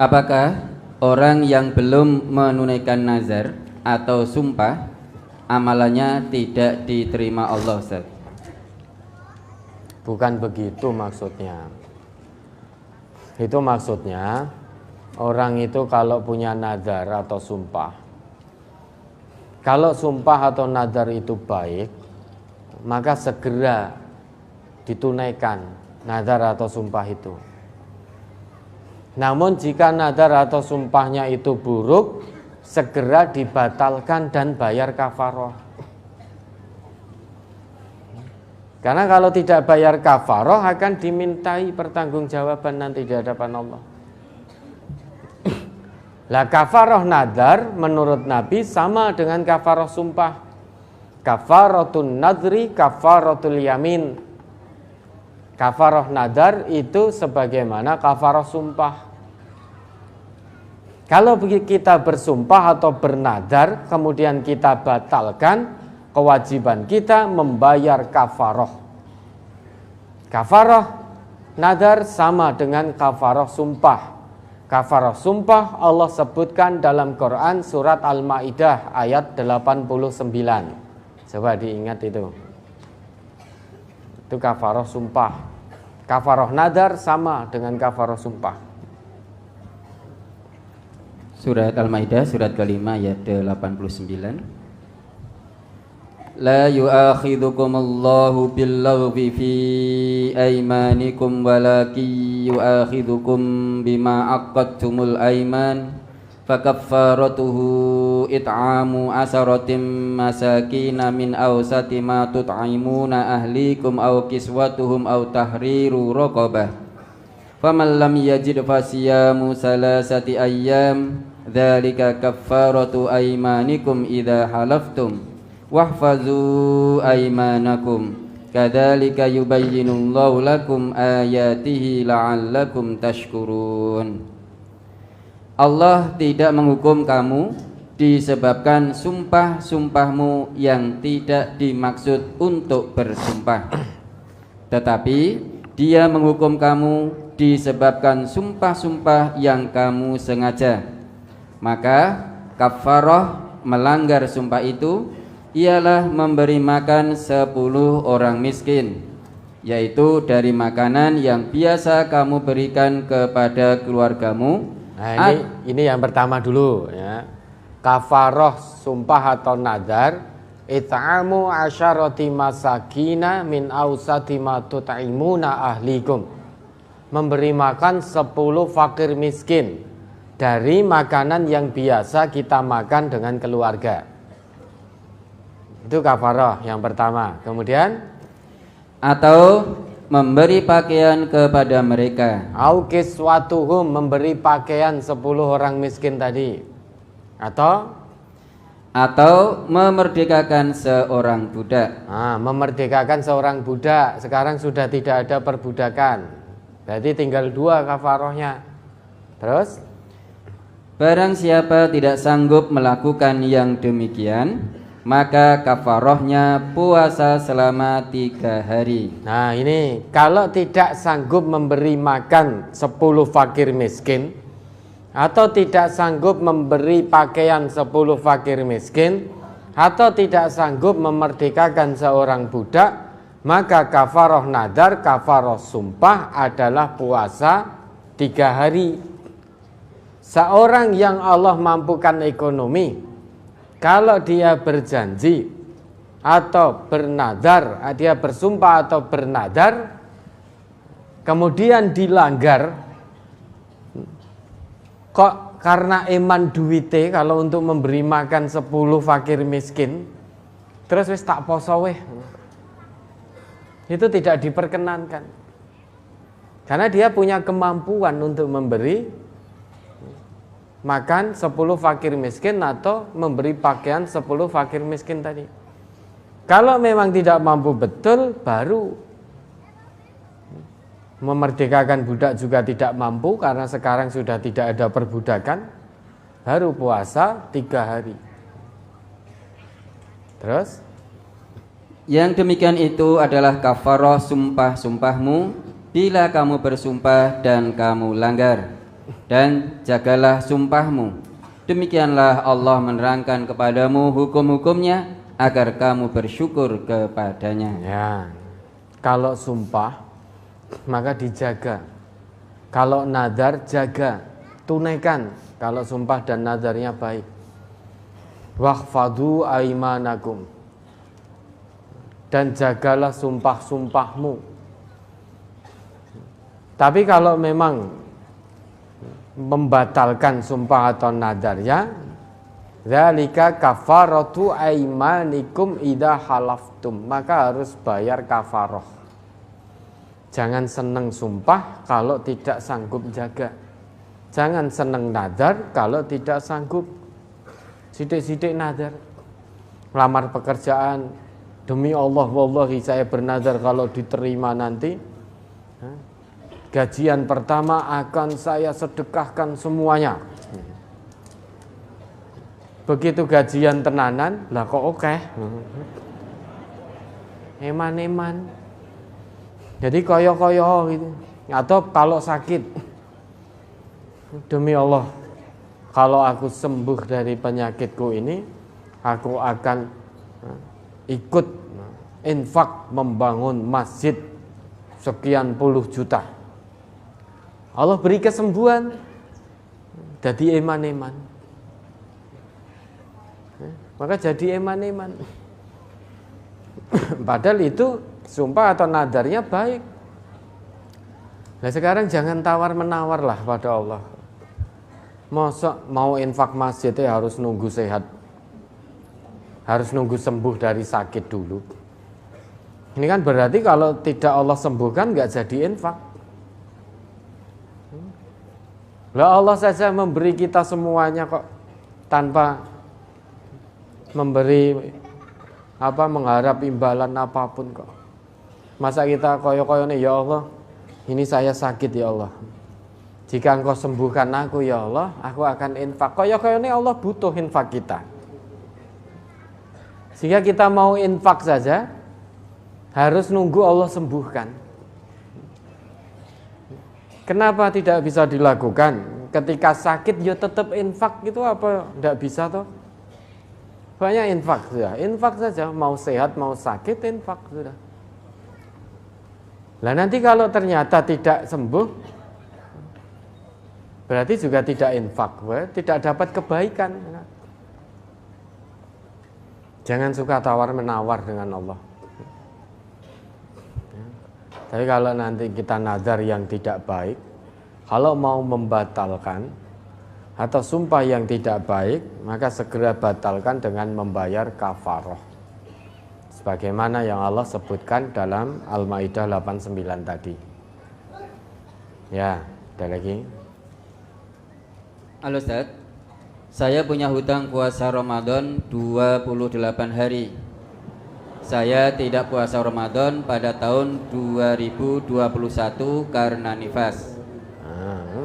Apakah orang yang belum menunaikan nazar atau sumpah amalannya tidak diterima Allah, Ustaz? Bukan begitu maksudnya. Itu maksudnya orang itu kalau punya nazar atau sumpah, kalau sumpah atau nazar itu baik, maka segera ditunaikan nazar atau sumpah itu. Namun jika nazar atau sumpahnya itu buruk, segera dibatalkan dan bayar kafaroh. Karena kalau tidak bayar kafaroh akan dimintai pertanggungjawaban nanti di hadapan Allah. Lah kafaroh nazar menurut Nabi sama dengan kafaroh sumpah. Kafaratun nadri kafaratul yamin. Kafaroh nazar itu sebagaimana kafaroh sumpah. Kalau kita bersumpah atau bernazar kemudian kita batalkan, kewajiban kita membayar kafaroh. Kafaroh nazar sama dengan kafaroh sumpah. Kafaroh sumpah Allah sebutkan dalam Quran surat Al-Maidah ayat 89. Coba diingat itu. Itu kafaroh sumpah. Kafaroh nazar sama dengan kafaroh sumpah. Surat Al-Maidah surat kelima ayat 89. La yu'akhidhukumullahu billaghwi fi aymanikum walakin yu'akhidhukum bima aqadtumul ayman fakaffaratuhu it'amu asaratim masakina min awsati ma tut'imuna ahlikum aw kiswatuhum aw tahriru raqabah faman lam yajid fasiyamu salasati ayyam dzalika kaffaratu aymanikum idza halaftum wahfazu aymanakum kadzalika yubayyinullahu lakum ayatihi la'allakum tashkurun. Allah tidak menghukum kamu disebabkan sumpah-sumpahmu yang tidak dimaksud untuk bersumpah, tetapi Dia menghukum kamu disebabkan sumpah-sumpah yang kamu sengaja. Maka kafarah melanggar sumpah itu ialah memberi makan 10 orang miskin, yaitu dari makanan yang biasa kamu berikan kepada keluargamu. Nah ini yang pertama dulu ya. Kafaroh sumpah atau nazar, it'amu asyarati masakina min awsati ma tut'imuna ahlikum. Memberi makan 10 fakir miskin dari makanan yang biasa kita makan dengan keluarga. Itu kafaroh yang pertama. Kemudian atau memberi pakaian kepada mereka. Au kiswatuhum, memberi pakaian 10 orang miskin tadi. Atau memerdekakan seorang budak. Memerdekakan seorang budak. Sekarang sudah tidak ada perbudakan. Berarti tinggal 2 kafarohnya. Terus barang siapa tidak sanggup melakukan yang demikian, maka kafarohnya puasa selama 3 hari. Nah ini kalau tidak sanggup memberi makan 10 fakir miskin, atau tidak sanggup memberi pakaian 10 fakir miskin, atau tidak sanggup memerdekakan seorang budak, maka kafaroh nadar, kafaroh sumpah adalah puasa 3 hari. Seorang yang Allah mampukan ekonomi, kalau dia berjanji atau bernadar, dia bersumpah atau bernadar, kemudian dilanggar, kok karena eman duite kalau untuk memberi makan 10 fakir miskin, terus wis tak poso weh, itu tidak diperkenankan. Karena dia punya kemampuan untuk memberi makan 10 fakir miskin atau memberi pakaian 10 fakir miskin tadi. Kalau memang tidak mampu betul, baru memerdekakan budak juga tidak mampu karena sekarang sudah tidak ada perbudakan, baru puasa 3 hari. Terus yang demikian itu adalah kafarah sumpah-sumpahmu bila kamu bersumpah dan kamu langgar. dan jagalah sumpahmu. Demikianlah Allah menerangkan kepadamu hukum-hukumnya agar kamu bersyukur kepadanya. Ya, kalau sumpah maka dijaga. Kalau nadar jaga, tunaikan. Kalau sumpah dan nadarnya baik. Wahfadu aimanakum, dan jagalah sumpah-sumpahmu. Tapi kalau memang membatalkan sumpah atau nadarnya, zalika kafaratu aimanikum idza halaftum, maka harus bayar kafaroh. Jangan seneng sumpah kalau tidak sanggup jaga. Jangan seneng nadar kalau tidak sanggup. Sidik-sidik nadar. Lamar pekerjaan, demi Allah wallahi saya bernadar kalau diterima nanti, gajian pertama akan saya sedekahkan semuanya. Begitu gajian tenanan, lah kok oke. Eman-eman. Jadi koyo-koyo gitu. Atau kalau sakit, demi Allah, kalau aku sembuh dari penyakitku ini, aku akan ikut infak membangun masjid sekian puluh juta. Allah beri kesembuhan, jadi eman-eman. Maka jadi eman-eman. Padahal itu sumpah atau nadarnya baik. Nah sekarang jangan tawar-menawar lah pada Allah. Masa mau infak masjid harus nunggu sehat, harus nunggu sembuh dari sakit dulu. Ini kan berarti kalau tidak Allah sembuhkan nggak jadi infak. Lah Allah saja memberi kita semuanya kok tanpa memberi mengharap imbalan apapun kok. Masa kita koyo-koyo nih, ya Allah, ini saya sakit ya Allah. Jika engkau sembuhkan aku ya Allah, aku akan infak. Koyo-koyo nih Allah butuh infak kita. Sehingga kita mau infak saja harus nunggu Allah sembuhkan. Kenapa tidak bisa dilakukan? Ketika sakit ya tetap infak gitu, apa tidak bisa toh? Banyak infak sudah, infak saja, mau sehat mau sakit infak sudah. Lah nanti kalau ternyata tidak sembuh, berarti juga tidak infak, tidak dapat kebaikan. Jangan suka tawar-menawar dengan Allah. Tapi kalau nanti kita nazar yang tidak baik, kalau mau membatalkan atau sumpah yang tidak baik, maka segera batalkan dengan membayar kafaroh. Sebagaimana yang Allah sebutkan dalam Al-Maidah 89 tadi. Ya, ada lagi. Halo Ustaz, saya punya hutang puasa Ramadan 28 hari. Saya tidak puasa Ramadan pada tahun 2021 karena nifas.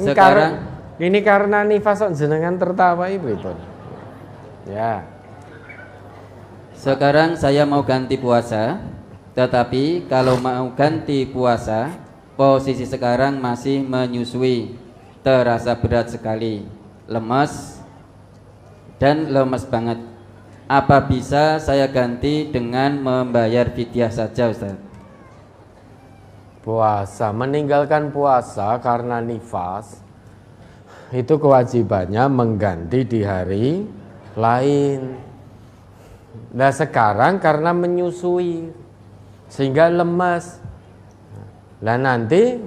Sekarang ini karena nifas jenengan tertawa ibu itu. Ya. Sekarang saya mau ganti puasa, tetapi kalau mau ganti puasa, posisi sekarang masih menyusui, terasa berat sekali, lemas dan lemas banget. Apa bisa saya ganti dengan membayar fidyah saja, Ustaz? Puasa, meninggalkan puasa karena nifas itu kewajibannya mengganti di hari lain. Nah sekarang karena menyusui sehingga lemas. Nah nanti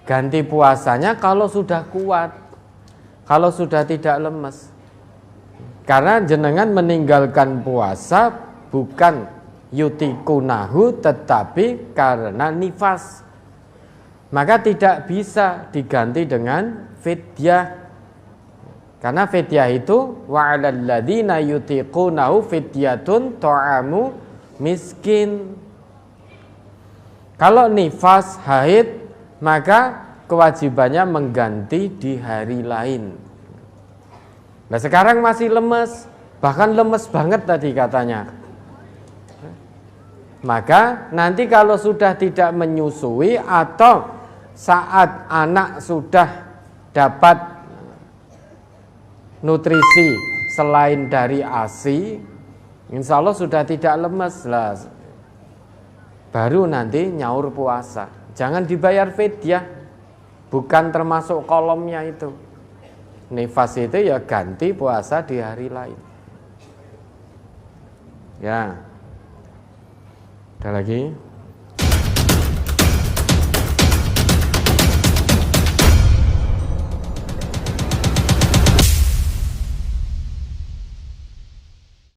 ganti puasanya kalau sudah kuat, kalau sudah tidak lemas. Karena jenengan meninggalkan puasa bukan yutikunahu tetapi karena nifas. Maka tidak bisa diganti dengan fidyah. Karena fidyah itu wa 'alal ladzina yutiqunahu fidyatun ta'amu miskin. Kalau nifas haid maka kewajibannya mengganti di hari lain. Nah sekarang masih lemes, bahkan lemes banget tadi katanya. Maka nanti kalau sudah tidak menyusui atau saat anak sudah dapat nutrisi selain dari ASI, insya Allah sudah tidak lemes lah. Baru nanti nyaur puasa. Jangan dibayar fidyah, bukan termasuk kolomnya itu. Nifas itu ya ganti puasa di hari lain. Ya, ada lagi?